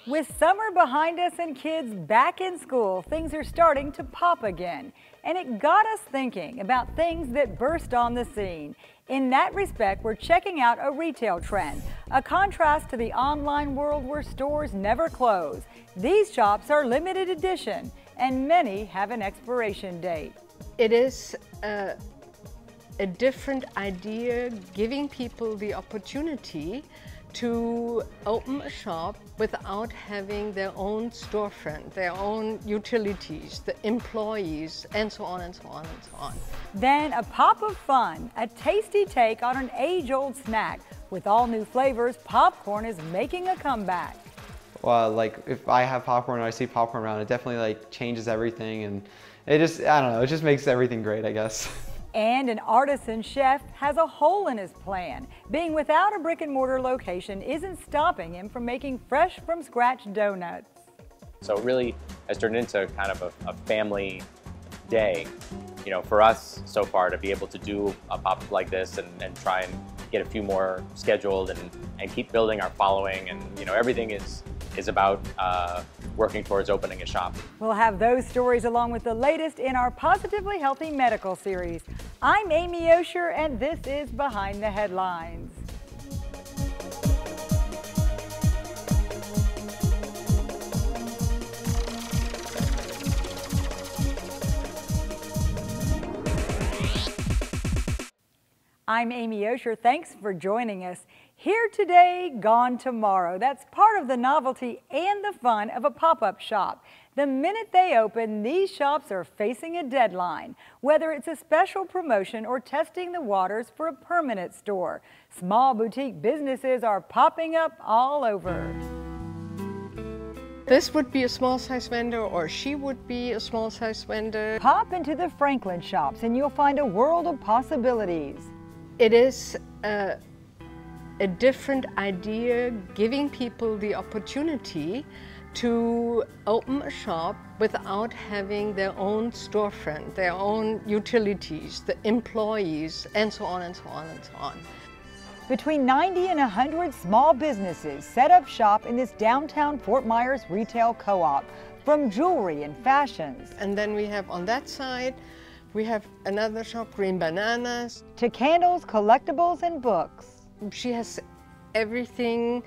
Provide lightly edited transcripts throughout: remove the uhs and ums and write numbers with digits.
With summer behind us and kids back in school, things are starting to pop again. And it got us thinking about things that burst on the scene. In that respect, we're checking out a retail trend, a contrast to the online world where stores never close. These shops are limited edition, and many have an expiration date. It is a different idea, giving people the opportunity to open a shop without having their own storefront, their own utilities, the employees, and so on and so on and so on. Then a pop of fun, a tasty take on an age-old snack. With all new flavors, popcorn is making a comeback. Well, like if I have popcorn or I see popcorn around, it definitely like changes everything, and it just, I don't know, it just makes everything great, I guess. And an artisan chef has a hole in his plan. Being without a brick and mortar location isn't stopping him from making fresh from scratch donuts. So it really has turned into kind of a family day. You know, for us so far to be able to do a pop-up like this and try and get a few more scheduled and keep building our following, and you know, everything is about working towards opening a shop. We'll have those stories along with the latest in our Positively Healthy Medical series. I'm Amy Osher, and this is Behind the Headlines. I'm Amy Osher. Thanks for joining us. Here today, gone tomorrow. That's part of the novelty and the fun of a pop-up shop. The minute they open, these shops are facing a deadline, whether it's a special promotion or testing the waters for a permanent store. Small boutique businesses are popping up all over. This would be a small-size vendor, or she would be a small-size vendor. Pop into the Franklin shops and you'll find a world of possibilities. It is a different idea, giving people the opportunity to open a shop without having their own storefront, their own utilities, the employees, and so on and so on and so on. Between 90 and 100 small businesses set up shop in this downtown Fort Myers retail co-op, from jewelry and fashions. And then we have on that side, we have another shop, Green Bananas, to candles, collectibles, and books. She has everything,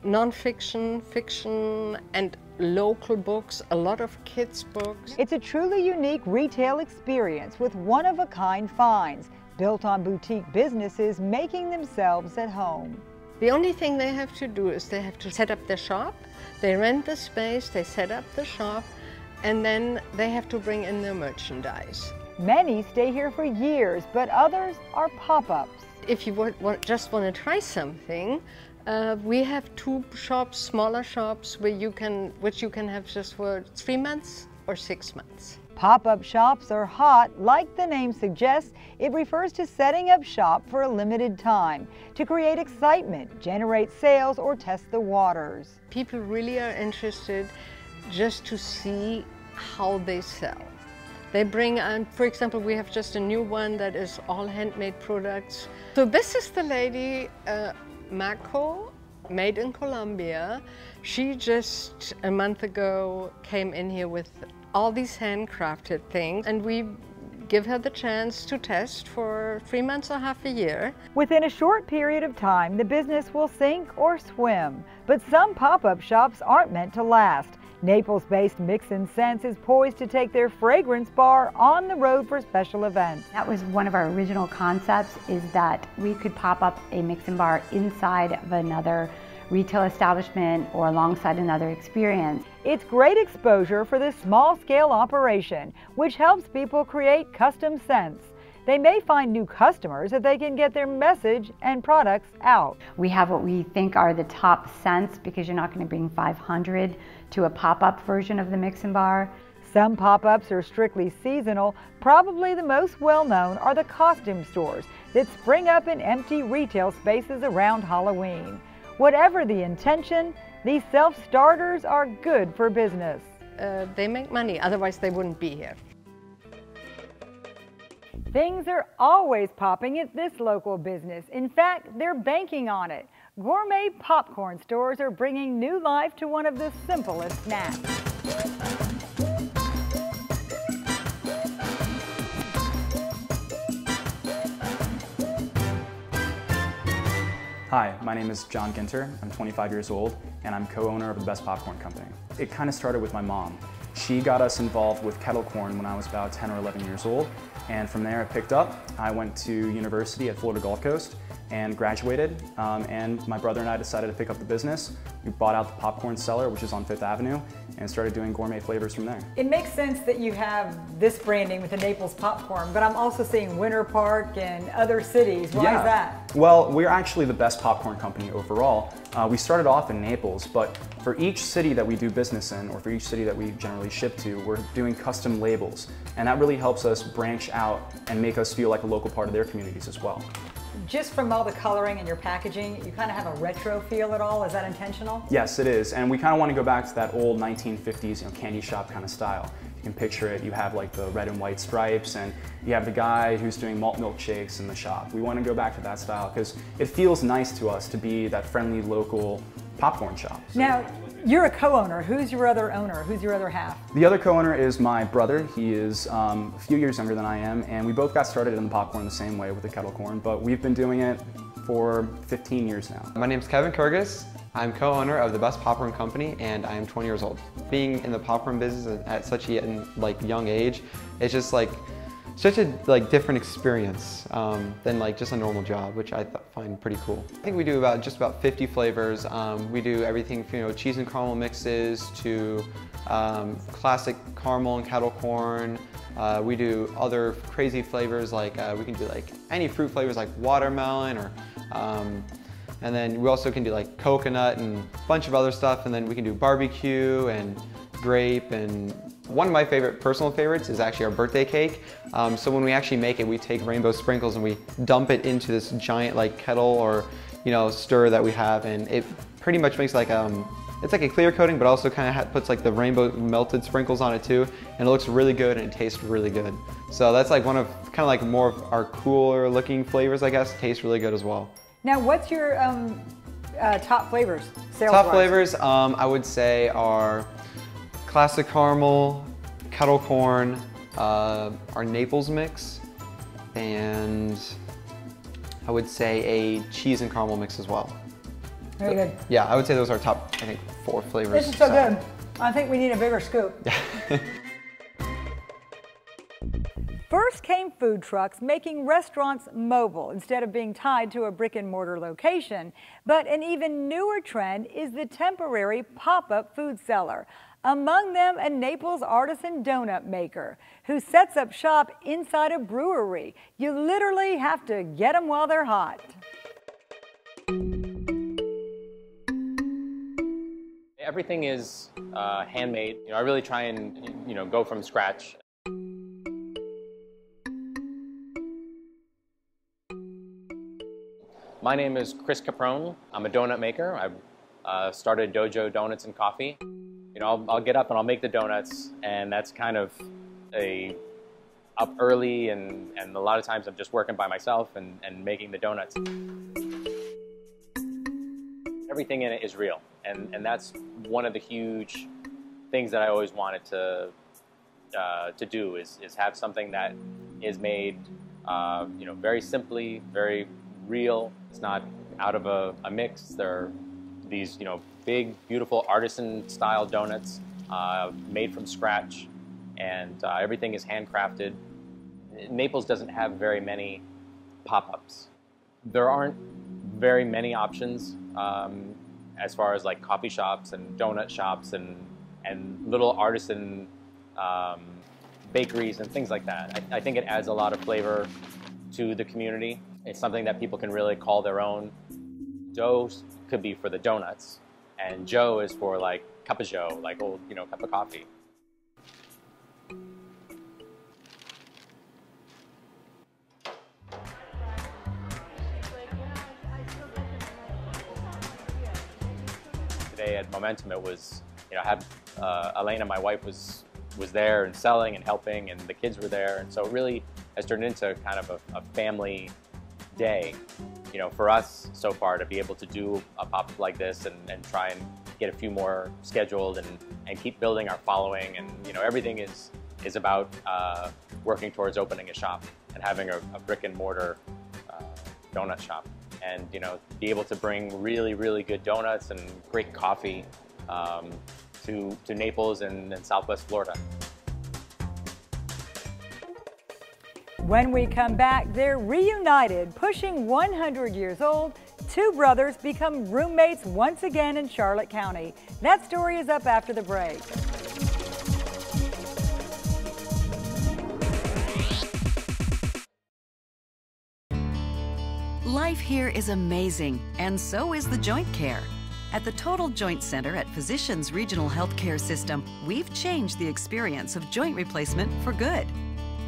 non-fiction, fiction, and local books, a lot of kids' books. It's a truly unique retail experience with one-of-a-kind finds, built on boutique businesses making themselves at home. The only thing they have to do is they have to set up their shop, they rent the space, they set up the shop, and then they have to bring in their merchandise. Many stay here for years, but others are pop-ups. If you just want to try something, we have two shops, smaller shops, which you can have just for 3 months or 6 months. Pop-up shops are hot. Like the name suggests, it refers to setting up shop for a limited time to create excitement, generate sales, or test the waters. People really are interested just to see how they sell. They bring on, for example, we have just a new one that is all handmade products. So this is the lady, Mako, made in Colombia. She just a month ago came in here with all these handcrafted things, and we give her the chance to test for 3 months or half a year. Within a short period of time, the business will sink or swim. But some pop-up shops aren't meant to last. Naples-based Mix and Sense is poised to take their fragrance bar on the road for special events. That was one of our original concepts, is that we could pop up a mix and bar inside of another retail establishment or alongside another experience. It's great exposure for this small-scale operation, which helps people create custom scents. They may find new customers if they can get their message and products out. We have what we think are the top scents, because you're not going to bring 500 to a pop-up version of the mix and bar. Some pop-ups are strictly seasonal. Probably the most well-known are the costume stores that spring up in empty retail spaces around Halloween. Whatever the intention, these self-starters are good for business. They make money, otherwise they wouldn't be here. Things are always popping at this local business. In fact, they're banking on it. Gourmet popcorn stores are bringing new life to one of the simplest snacks. Hi, my name is John Ginter. I'm 25 years old, and I'm co-owner of the Best Popcorn Company. It kind of started with my mom. She got us involved with kettle corn when I was about 10 or 11 years old, and from there it picked up. I went to university at Florida Gulf Coast and graduated, and my brother and I decided to pick up the business. We bought out the popcorn cellar, which is on 5th Avenue, and started doing gourmet flavors from there. It makes sense that you have this branding with the Naples popcorn, but I'm also seeing Winter Park and other cities. Why is that? Well, we're actually the best popcorn company overall. We started off in Naples, but for each city that we do business in, or for each city that we generally ship to, we're doing custom labels. And that really helps us branch out and make us feel like a local part of their communities as well. Just from all the coloring and your packaging, you kind of have a retro feel at all. Is that intentional? Yes, it is. And we kind of want to go back to that old 1950s, candy shop kind of style. You can picture it. You have like the red and white stripes, and you have the guy who's doing malt milkshakes in the shop. We want to go back to that style because it feels nice to us to be that friendly local popcorn shop. Now, you're a co-owner. Who's your other owner? Who's your other half? The other co-owner is my brother. He is a few years younger than I am, and we both got started in the popcorn the same way with the kettle corn, but we've been doing it for 15 years now. My name's Kevin Kurgis. I'm co-owner of the Best Popcorn Company, and I am 20 years old. Being in the popcorn business at such a young age, it's just like such a different experience than just a normal job, which I find pretty cool. I think we do just about 50 flavors. We do everything from cheese and caramel mixes to classic caramel and kettle corn. We do other crazy flavors we can do any fruit flavors like watermelon or and then we also can do coconut and a bunch of other stuff, and then we can do barbecue and grape. And one of my personal favorites is actually our birthday cake. So when we actually make it, we take rainbow sprinkles and we dump it into this giant kettle or stir that we have, and it pretty much makes it's like a clear coating, but also kind of puts the rainbow melted sprinkles on it too, and it looks really good and it tastes really good. So that's one of more of our cooler looking flavors, I guess. Tastes really good as well. Now, what's your top flavors, sales-wise? Top flavors, I would say, are classic caramel, kettle corn, our Naples mix, and I would say a cheese and caramel mix as well. Very good. Yeah, I would say those are top, 4 flavors. This is so good. I think we need a bigger scoop. First came food trucks making restaurants mobile instead of being tied to a brick and mortar location. But an even newer trend is the temporary pop-up food cellar. Among them, a Naples artisan donut maker who sets up shop inside a brewery. You literally have to get them while they're hot. Everything is handmade. I really try and go from scratch. My name is Chris Caprone. I'm a donut maker. I've started Dojo Donuts and Coffee. I'll get up and I'll make the donuts, and that's kind of up early, and a lot of times I'm just working by myself and making the donuts. Everything in it is real, and that's one of the huge things that I always wanted to do is have something that is made very simply, very real. It's not out of a mix. They're these big, beautiful artisan-style donuts made from scratch, and everything is handcrafted. Naples doesn't have very many pop-ups. There aren't very many options as far as coffee shops and donut shops and little artisan bakeries and things like that. I think it adds a lot of flavor to the community. It's something that people can really call their own. Dough could be for the donuts, and Joe is for cup of Joe, old cup of coffee. Today at Momentum, it was I had Elena, my wife, was there and selling and helping, and the kids were there, and so it really has turned into kind of a family day. you know, for us so far to be able to do a pop-up like this and try and get a few more scheduled and keep building our following, and you know, everything is about working towards opening a shop and having a brick and mortar donut shop, and you know, be able to bring really, really good donuts and great coffee to Naples and Southwest Florida. When we come back, they're reunited, pushing 100 years old. Two brothers become roommates once again in Charlotte County. That story is up after the break. Life here is amazing, and so is the joint care. At the Total Joint Center at Physicians Regional Healthcare System, we've changed the experience of joint replacement for good.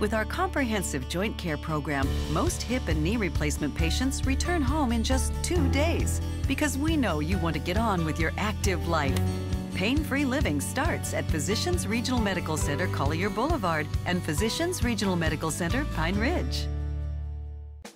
With our comprehensive joint care program, most hip and knee replacement patients return home in just 2 days, because we know you want to get on with your active life. Pain-free living starts at Physicians Regional Medical Center, Collier Boulevard, and Physicians Regional Medical Center, Pine Ridge.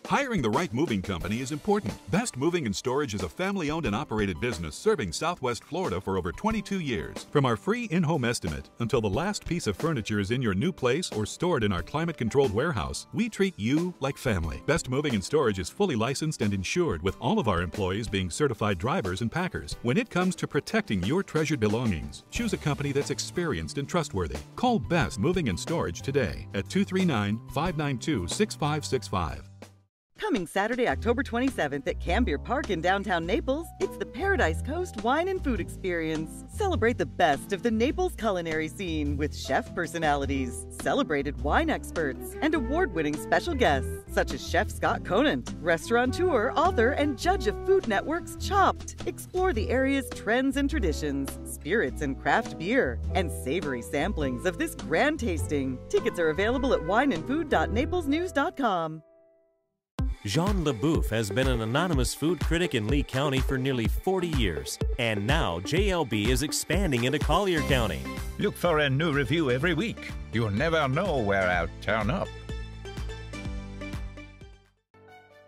Hiring the right moving company is important. Best Moving and Storage is a family-owned and operated business serving Southwest Florida for over 22 years. From our free in-home estimate until the last piece of furniture is in your new place or stored in our climate-controlled warehouse, we treat you like family. Best Moving and Storage is fully licensed and insured, with all of our employees being certified drivers and packers. When it comes to protecting your treasured belongings, choose a company that's experienced and trustworthy. Call Best Moving and Storage today at 239-592-6565. Coming Saturday, October 27th at Cambier Park in downtown Naples, it's the Paradise Coast Wine and Food Experience. Celebrate the best of the Naples culinary scene with chef personalities, celebrated wine experts, and award-winning special guests such as Chef Scott Conant, restaurateur, author, and judge of Food Network's Chopped. Explore the area's trends and traditions, spirits and craft beer, and savory samplings of this grand tasting. Tickets are available at wineandfood.naplesnews.com. Jean LeBouf has been an anonymous food critic in Lee County for nearly 40 years, and now JLB is expanding into Collier County. Look for a new review every week. You'll never know where I'll turn up.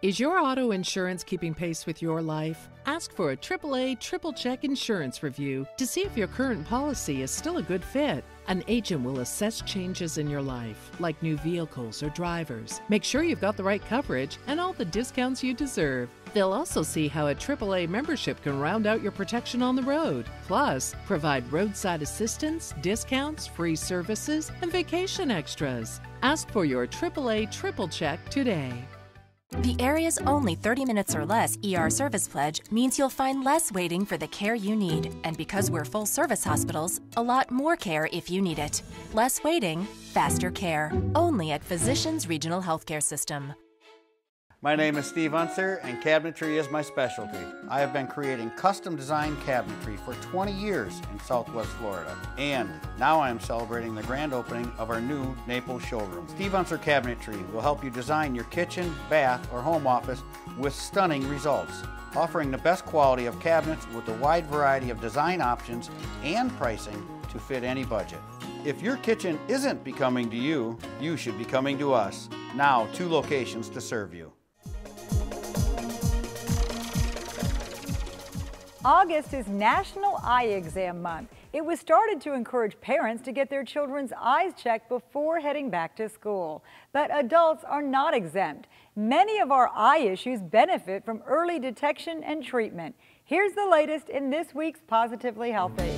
Is your auto insurance keeping pace with your life? Ask for a AAA Triple Check Insurance Review to see if your current policy is still a good fit. An agent will assess changes in your life, like new vehicles or drivers. Make sure you've got the right coverage and all the discounts you deserve. They'll also see how a AAA membership can round out your protection on the road. Plus, provide roadside assistance, discounts, free services, and vacation extras. Ask for your AAA Triple Check today. The area's only 30 minutes or less ER service pledge means you'll find less waiting for the care you need. And because we're full service hospitals, a lot more care if you need it. Less waiting, faster care. Only at Physicians Regional Healthcare System. My name is Steve Unser, and cabinetry is my specialty. I have been creating custom-designed cabinetry for 20 years in Southwest Florida. And now I am celebrating the grand opening of our new Naples showroom. Steve Unser Cabinetry will help you design your kitchen, bath, or home office with stunning results, offering the best quality of cabinets with a wide variety of design options and pricing to fit any budget. If your kitchen isn't becoming to you, you should be coming to us. Now, 2 locations to serve you. August is National Eye Exam Month. It was started to encourage parents to get their children's eyes checked before heading back to school. But adults are not exempt. Many of our eye issues benefit from early detection and treatment. Here's the latest in this week's Positively Healthy.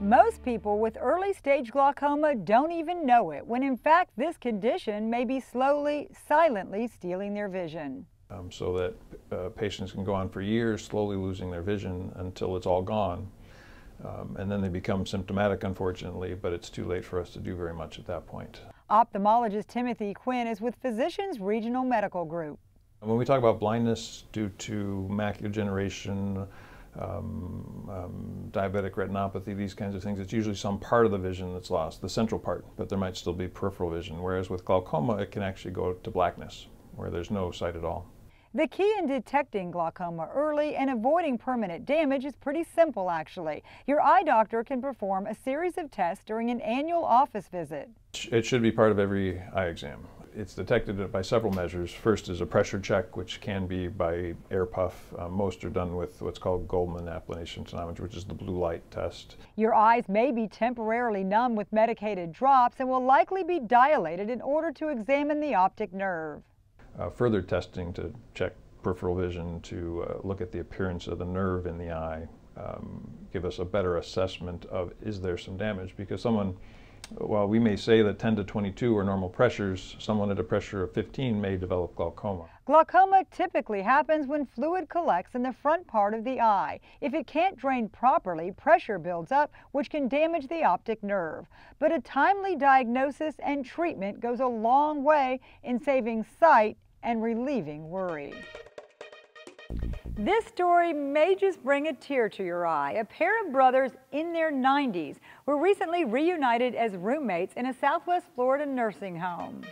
Most people with early-stage glaucoma don't even know it, when in fact this condition may be slowly, silently stealing their vision. So that patients can go on for years slowly losing their vision until it's all gone. And then they become symptomatic, unfortunately, but it's too late for us to do very much at that point. Ophthalmologist Timothy Quinn is with Physicians Regional Medical Group. When we talk about blindness due to macular degeneration, diabetic retinopathy, these kinds of things, it's usually some part of the vision that's lost, the central part, but there might still be peripheral vision. Whereas with glaucoma, it can actually go to blackness, where there's no sight at all. The key in detecting glaucoma early and avoiding permanent damage is pretty simple, actually. Your eye doctor can perform a series of tests during an annual office visit. It should be part of every eye exam. It's detected by several measures. First is a pressure check, which can be by air puff. Most are done with what's called Goldman applanation tonometry, which is the blue light test. Your eyes may be temporarily numb with medicated drops and will likely be dilated in order to examine the optic nerve. Further testing to check peripheral vision, to look at the appearance of the nerve in the eye, give us a better assessment of is there some damage, because someone, while we may say that 10 to 22 are normal pressures, someone at a pressure of 15 may develop glaucoma. Glaucoma typically happens when fluid collects in the front part of the eye. If it can't drain properly, pressure builds up, which can damage the optic nerve. But a timely diagnosis and treatment goes a long way in saving sight and relieving worry. This story may just bring a tear to your eye. A pair of brothers in their 90s were recently reunited as roommates in a Southwest Florida nursing home.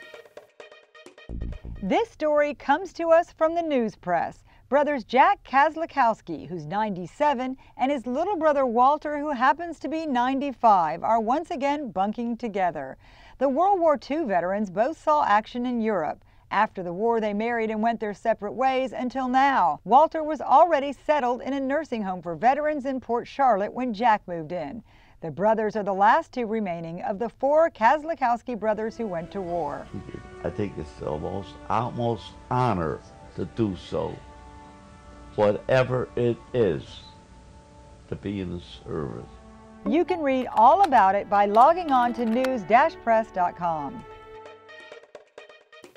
This story comes to us from the news press. Brothers Jack Kazlakowski, who's 97, and his little brother Walter, who happens to be 95, are once again bunking together. The World War II veterans both saw action in Europe. After the war, they married and went their separate ways until now. Walter was already settled in a nursing home for veterans in Port Charlotte when Jack moved in. The brothers are the last two remaining of the 4 Kazlakowski brothers who went to war. I think it's almost honor to do so, whatever it is, to be in the service. You can read all about it by logging on to news-press.com.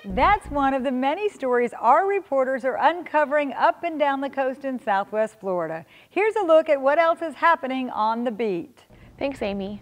That's one of the many stories our reporters are uncovering up and down the coast in Southwest Florida. Here's a look at what else is happening on the beat. Thanks, Amy.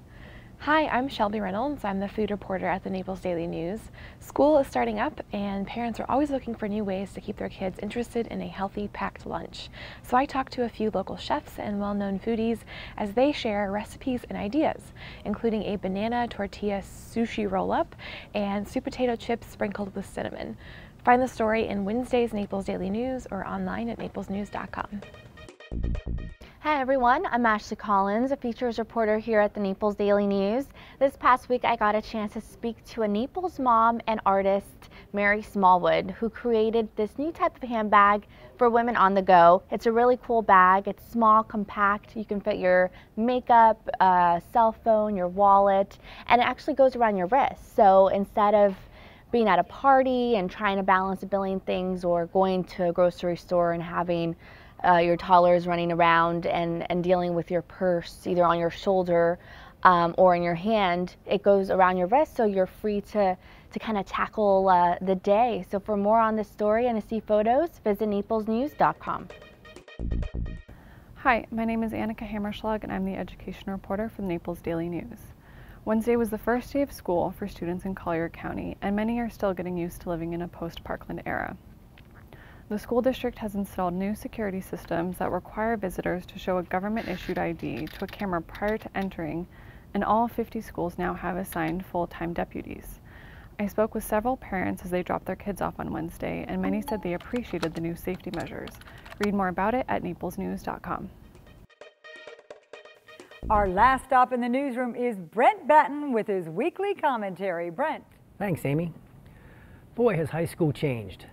Hi, I'm Shelby Reynolds. I'm the food reporter at the Naples Daily News. School is starting up and parents are always looking for new ways to keep their kids interested in a healthy, packed lunch. So I talked to a few local chefs and well-known foodies as they share recipes and ideas, including a banana tortilla sushi roll-up and sweet potato chips sprinkled with cinnamon. Find the story in Wednesday's Naples Daily News or online at naplesnews.com. Hi everyone, I'm Ashley Collins, a features reporter here at the Naples Daily News. This past week I got a chance to speak to a Naples mom and artist, Mary Smallwood, who created this new type of handbag for women on the go. It's a really cool bag. It's small, compact. You can fit your makeup, cell phone, your wallet, and it actually goes around your wrist. So instead of being at a party and trying to balance a billion things, or going to a grocery store and having your toddlers running around and dealing with your purse either on your shoulder or in your hand, it goes around your wrist, so you're free to kind of tackle the day. So for more on this story and to see photos, visit naplesnews.com. Hi, my name is Annika Hammerschlag and I'm the education reporter for the Naples Daily News. Wednesday was the first day of school for students in Collier County, and many are still getting used to living in a post-Parkland era. The school district has installed new security systems that require visitors to show a government-issued ID to a camera prior to entering, and all 50 schools now have assigned full-time deputies. I spoke with several parents as they dropped their kids off on Wednesday, and many said they appreciated the new safety measures. Read more about it at naplesnews.com. Our last stop in the newsroom is Brent Batten with his weekly commentary. Brent. Thanks, Amy. Boy, has high school changed.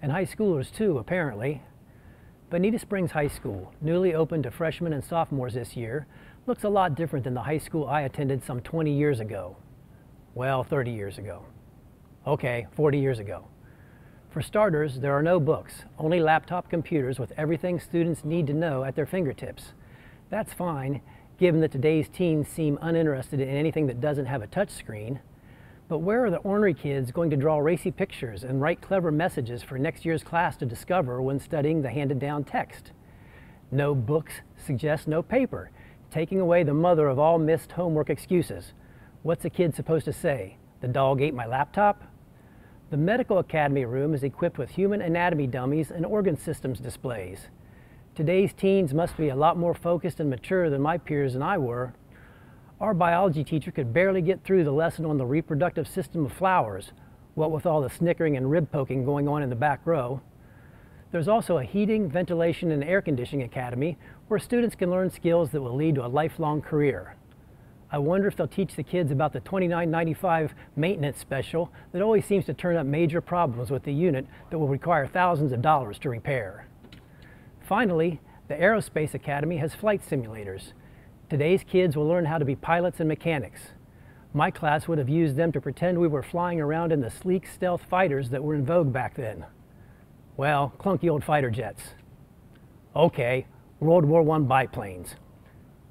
And high schoolers too, apparently. Bonita Springs High School, newly opened to freshmen and sophomores this year, looks a lot different than the high school I attended some 20 years ago. Well, 30 years ago. Okay, 40 years ago. For starters, there are no books, only laptop computers with everything students need to know at their fingertips. That's fine, given that today's teens seem uninterested in anything that doesn't have a touch screen. But where are the ornery kids going to draw racy pictures and write clever messages for next year's class to discover when studying the handed-down text? No books suggests no paper, taking away the mother of all missed homework excuses. What's a kid supposed to say? The dog ate my laptop? The Medical Academy room is equipped with human anatomy dummies and organ systems displays. Today's teens must be a lot more focused and mature than my peers and I were. Our biology teacher could barely get through the lesson on the reproductive system of flowers, what with all the snickering and rib poking going on in the back row. There's also a heating, ventilation, and air conditioning academy where students can learn skills that will lead to a lifelong career. I wonder if they'll teach the kids about the $29.95 maintenance special that always seems to turn up major problems with the unit that will require thousands of dollars to repair. Finally, the Aerospace Academy has flight simulators. Today's kids will learn how to be pilots and mechanics. My class would have used them to pretend we were flying around in the sleek stealth fighters that were in vogue back then. Well, clunky old fighter jets. Okay, World War I biplanes.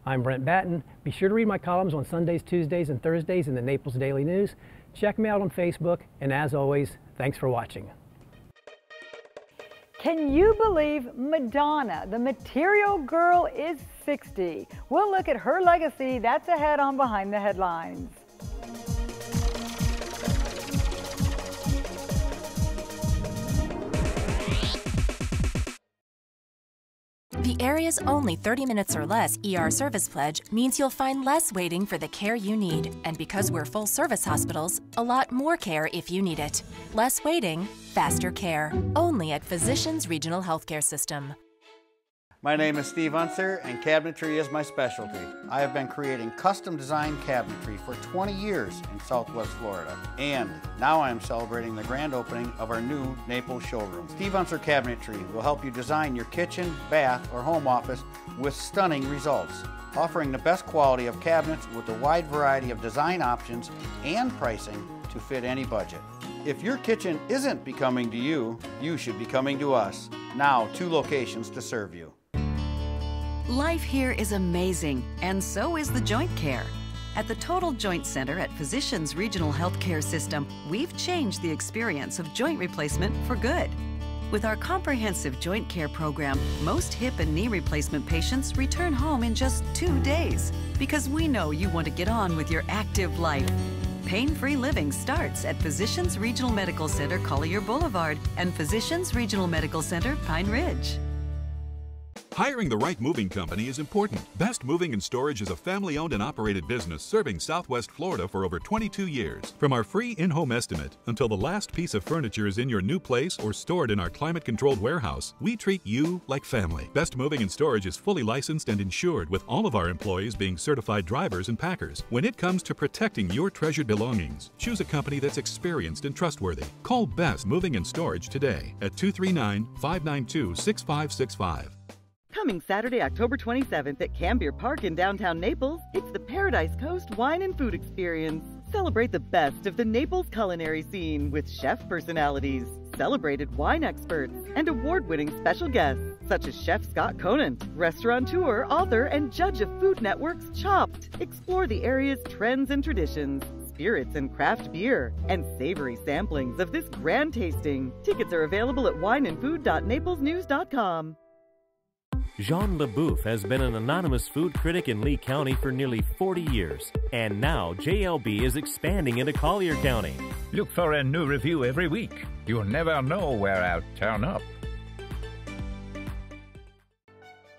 I'm Brent Batten. Be sure to read my columns on Sundays, Tuesdays, and Thursdays in the Naples Daily News. Check me out on Facebook, and as always, thanks for watching. Can you believe Madonna, the Material Girl, is 60? We'll look at her legacy. That's ahead on Behind the Headlines. The area's only 30 minutes or less ER service pledge means you'll find less waiting for the care you need. And because we're full-service hospitals, a lot more care if you need it. Less waiting, faster care. Only at Physicians Regional Healthcare System. My name is Steve Unser, and cabinetry is my specialty. I have been creating custom-designed cabinetry for 20 years in Southwest Florida, and now I am celebrating the grand opening of our new Naples showroom. Steve Unser Cabinetry will help you design your kitchen, bath, or home office with stunning results, offering the best quality of cabinets with a wide variety of design options and pricing to fit any budget. If your kitchen isn't becoming to you, you should be coming to us. Now, 2 locations to serve you. Life here is amazing, and so is the joint care. At the Total Joint Center at Physicians Regional Healthcare System, we've changed the experience of joint replacement for good. With our comprehensive joint care program, most hip and knee replacement patients return home in just 2 days, because we know you want to get on with your active life. Pain-free living starts at Physicians Regional Medical Center, Collier Boulevard, and Physicians Regional Medical Center, Pine Ridge. Hiring the right moving company is important. Best Moving and Storage is a family-owned and operated business serving Southwest Florida for over 22 years. From our free in-home estimate until the last piece of furniture is in your new place or stored in our climate-controlled warehouse, we treat you like family. Best Moving and Storage is fully licensed and insured, with all of our employees being certified drivers and packers. When it comes to protecting your treasured belongings, choose a company that's experienced and trustworthy. Call Best Moving and Storage today at 239-592-6565. Coming Saturday, October 27th at Cambier Park in downtown Naples, it's the Paradise Coast Wine and Food Experience. Celebrate the best of the Naples culinary scene with chef personalities, celebrated wine experts, and award-winning special guests such as Chef Scott Conant, restaurateur, author, and judge of Food Network's Chopped. Explore the area's trends and traditions, spirits and craft beer, and savory samplings of this grand tasting. Tickets are available at wineandfood.naplesnews.com. Jean LeBouf has been an anonymous food critic in Lee County for nearly 40 years, and now JLB is expanding into Collier County. Look for a new review every week. You'll never know where I'll turn up.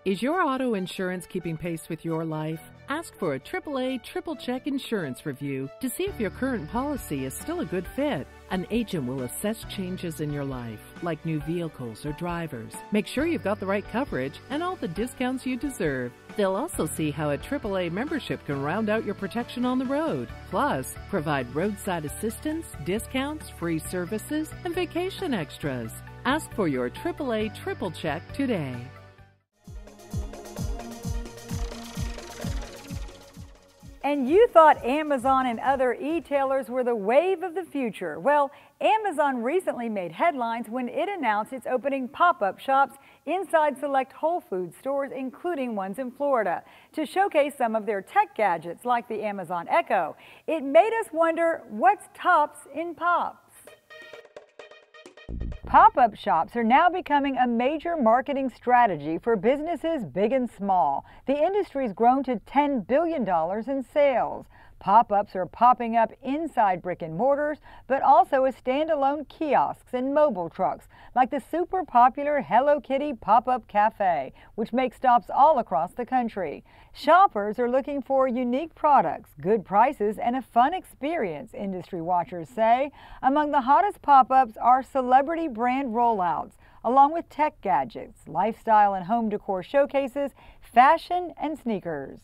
Is your auto insurance keeping pace with your life? Ask for a AAA triple check insurance review to see if your current policy is still a good fit. An agent will assess changes in your life, like new vehicles or drivers. Make sure you've got the right coverage and all the discounts you deserve. They'll also see how a AAA membership can round out your protection on the road. Plus, provide roadside assistance, discounts, free services, and vacation extras. Ask for your AAA triple check today. And you thought Amazon and other e-tailers were the wave of the future. Well, Amazon recently made headlines when it announced it's opening pop-up shops inside select Whole Foods stores, including ones in Florida, to showcase some of their tech gadgets like the Amazon Echo. It made us wonder, what's tops in pops? Pop-up shops are now becoming a major marketing strategy for businesses big and small. The industry's grown to $10 billion in sales. Pop-ups are popping up inside brick and mortars, but also as standalone kiosks and mobile trucks, like the super popular Hello Kitty pop-up cafe, which makes stops all across the country. Shoppers are looking for unique products, good prices, and a fun experience, industry watchers say. Among the hottest pop-ups are celebrity brand rollouts. along with tech gadgets, lifestyle and home decor showcases, fashion, and sneakers.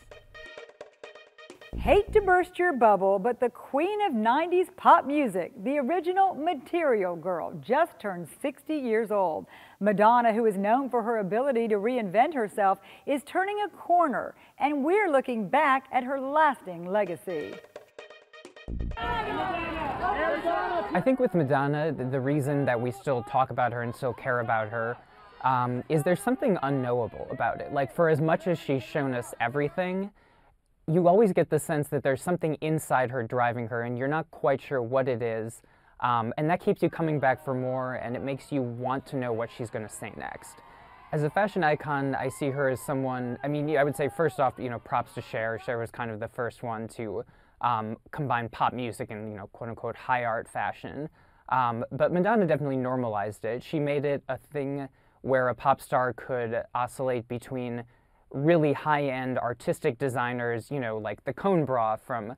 Hate to burst your bubble, but the queen of 90s pop music, the original Material Girl, just turned 60 years old. Madonna, who is known for her ability to reinvent herself, is turning a corner, and we're looking back at her lasting legacy. I think with Madonna, the reason that we still talk about her and still care about her is there's something unknowable about it. Like, for as much as she's shown us everything, you always get the sense that there's something inside her driving her, and you're not quite sure what it is. And that keeps you coming back for more, and it makes you want to know what she's going to say next. As a fashion icon, I see her as someone, I mean, I would say first off, props to Cher. Cher was kind of the first one to combine pop music and, quote-unquote high art fashion. But Madonna definitely normalized it. She made it a thing where a pop star could oscillate between really high-end artistic designers, like the cone bra from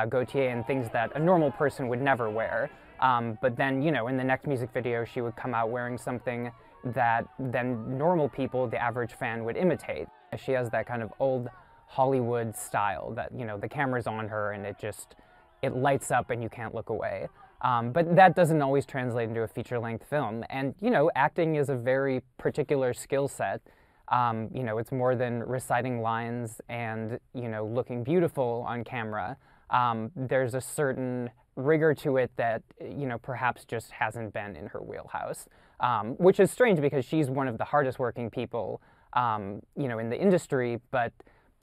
Gaultier and things that a normal person would never wear. But then, in the next music video, she would come out wearing something that then normal people, the average fan, would imitate. She has that kind of old Hollywood style that, the camera's on her and it lights up and you can't look away. But that doesn't always translate into a feature-length film. And, acting is a very particular skill set. It's more than reciting lines and, looking beautiful on camera. There's a certain rigor to it that, perhaps just hasn't been in her wheelhouse, which is strange because she's one of the hardest working people, in the industry, but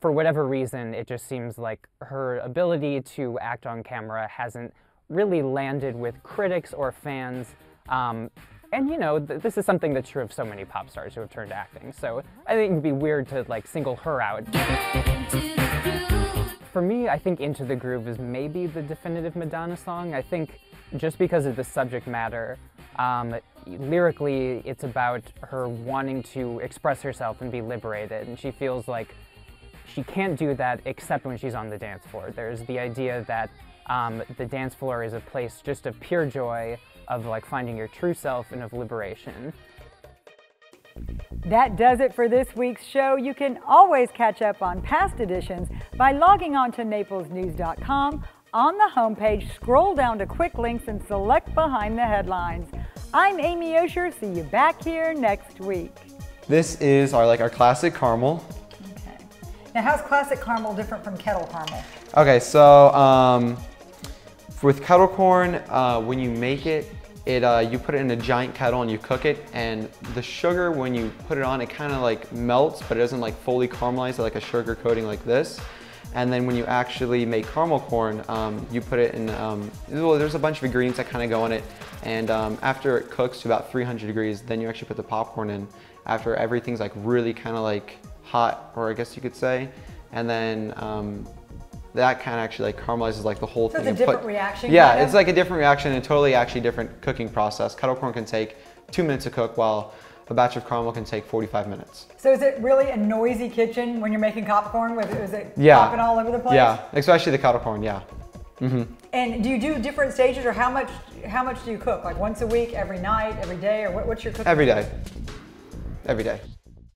for whatever reason, it just seems like her ability to act on camera hasn't really landed with critics or fans. And this is something that's true of so many pop stars who have turned to acting, so I think it'd be weird to single her out. For me, I think Into the Groove is maybe the definitive Madonna song. I think just because of the subject matter, lyrically it's about her wanting to express herself and be liberated, and she feels like she can't do that except when she's on the dance floor. There's the idea that the dance floor is a place just of pure joy, of finding your true self and of liberation. That does it for this week's show. You can always catch up on past editions by logging on to naplesnews.com. On the homepage, scroll down to quick links and select Behind the Headlines. I'm Amy Osher. See you back here next week. This is our classic caramel. Okay. Now, how's classic caramel different from kettle caramel? Okay, so with kettle corn, when you make it, you put it in a giant kettle and you cook it, and the sugar, when you put it on, it kind of melts, but it doesn't fully caramelize like a sugar coating like this. And then when you actually make caramel corn, you put it in, there's a bunch of ingredients that kind of go in it, and after it cooks to about 300 degrees, then you actually put the popcorn in after everything's really kind of hot, or I guess you could say, and then that kind of actually caramelizes the whole thing. So it's a different reaction? Yeah, it's a different reaction and totally actually different cooking process. Kettle corn can take 2 minutes to cook, while a batch of caramel can take 45 minutes. So is it really a noisy kitchen when you're making popcorn? Is it popping all over the place? Yeah, especially the kettle corn, yeah. Mm-hmm. And do you do different stages, or how much do you cook? Once a week, every night, every day, or what's your cooking? Every day. Every day.